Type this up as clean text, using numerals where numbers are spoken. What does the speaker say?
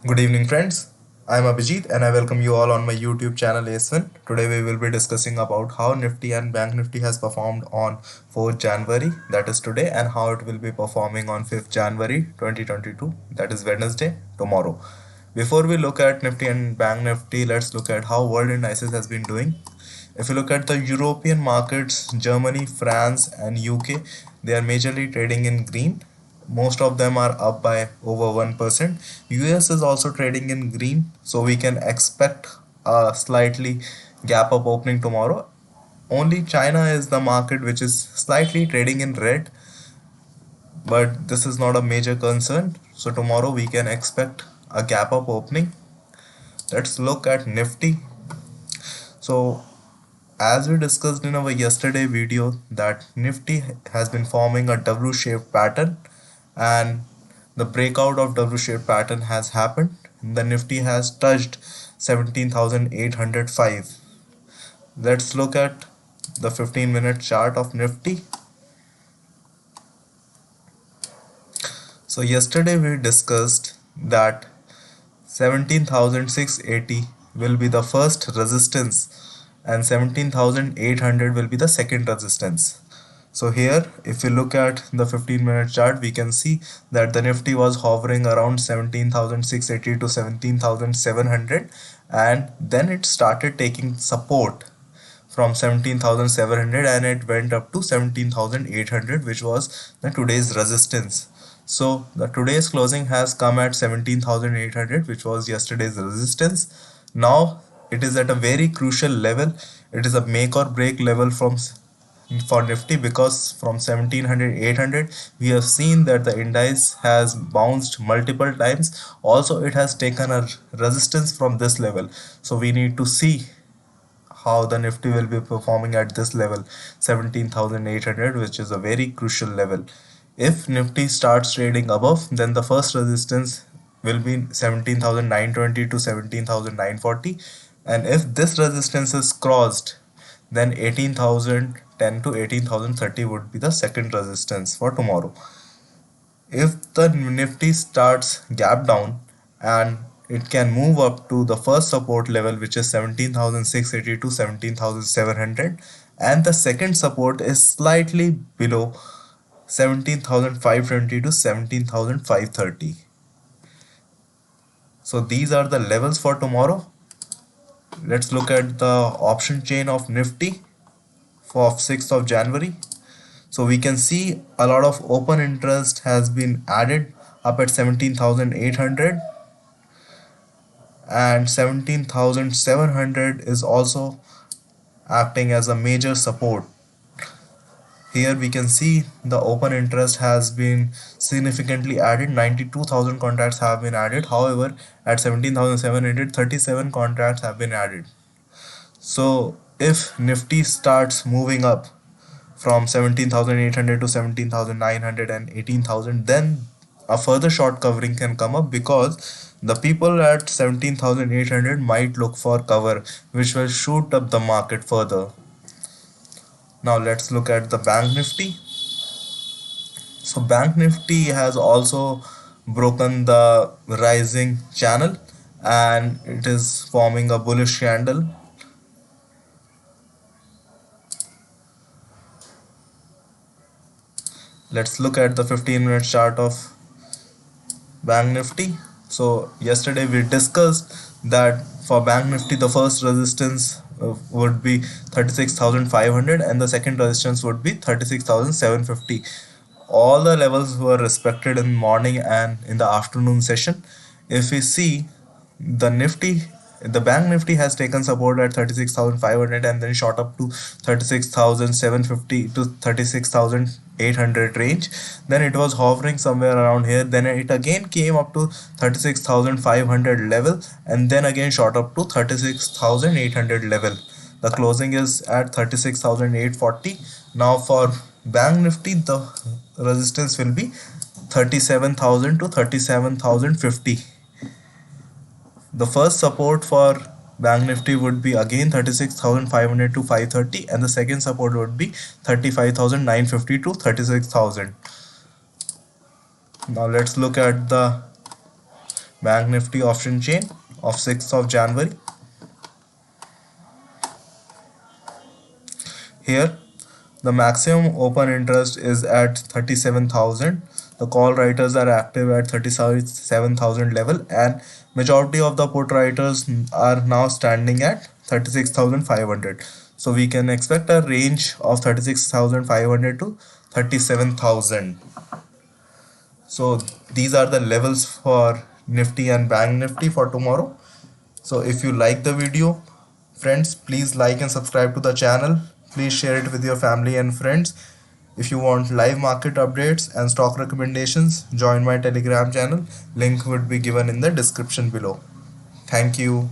Good evening, friends. I am Abhijit and I welcome you all on my YouTube channel ASWIN. Today we will be discussing about how Nifty and Bank Nifty has performed on 4th January, that is today, and how it will be performing on 5th January 2022, that is Wednesday, tomorrow. Before we look at Nifty and Bank Nifty, let's look at how world indices has been doing. If you look at the European markets, Germany, France, and UK, they are majorly trading in green. Most of them are up by over 1%. US is also trading in green, so we can expect a slightly gap up opening tomorrow. Only China is the market which is slightly trading in red, but this is not a major concern. So tomorrow we can expect a gap up opening. Let's look at Nifty. So as we discussed in our yesterday video that Nifty has been forming a W-shaped pattern, and the breakout of W-shaped pattern has happened. The Nifty has touched 17,805. Let's look at the 15-minute chart of Nifty. So yesterday we discussed that 17,680 will be the first resistance and 17,800 will be the second resistance. So here if we look at the 15-minute chart, we can see that the Nifty was hovering around 17,680 to 17,700, and then it started taking support from 17,700 and it went up to 17,800, which was the today's resistance. So the today's closing has come at 17,800, which was yesterday's resistance. Now it is at a very crucial level. It is a make or break level for Nifty, because from 1700 800 we have seen that the index has bounced multiple times. Also it has taken a resistance from this level, so we need to see how the Nifty will be performing at this level 17,800, which is a very crucial level. If Nifty starts trading above, then the first resistance will be 17,920 to 17,940, and if this resistance is crossed, then 18,010 to 18,030 would be the second resistance for tomorrow. If the Nifty starts gap down, and it can move up to the first support level, which is 17,680 to 17,700, and the second support is slightly below 17,520 to 17,530. So these are the levels for tomorrow. Let's look at the option chain of Nifty for 6th of January. So we can see a lot of open interest has been added up at 17,800, and 17,700 is also acting as a major support. Here we can see the open interest has been significantly added. 92,000 contracts have been added. However, at 17,700, 37 contracts have been added. So if Nifty starts moving up from 17,800 to 17,900 and 18,000, then a further short covering can come up, because the people at 17,800 might look for cover, which will shoot up the market further. Now let's look at the Bank Nifty. So Bank Nifty has also broken the rising channel and it is forming a bullish candle. Let's look at the 15-minute chart of Bank Nifty. So yesterday we discussed that for Bank Nifty the first resistance would be 36,500 and the second resistance would be 36,750. All the levels were respected in morning and in the afternoon session. If we see the Nifty, the Bank Nifty has taken support at 36,500 and then shot up to 36,750 to 36,800 range. Then it was hovering somewhere around here. Then it again came up to 36,500 level and then again shot up to 36,800 level. The closing is at 36,840. Now for Bank Nifty, the resistance will be 37,000 to 37,050. The first support for Bank Nifty would be again 36,500 to 530, and the second support would be 35,950 to 36,000. Now let's look at the Bank Nifty option chain of 6th of January. Here the maximum open interest is at 37,000. The call writers are active at 37,000 level, and majority of the put writers are now standing at 36,500. So we can expect a range of 36,500 to 37,000. So these are the levels for Nifty and Bank Nifty for tomorrow. So if you like the video, friends, please like and subscribe to the channel. Please share it with your family and friends. If you want live market updates and stock recommendations, join my Telegram channel. Link would be given in the description below. Thank you.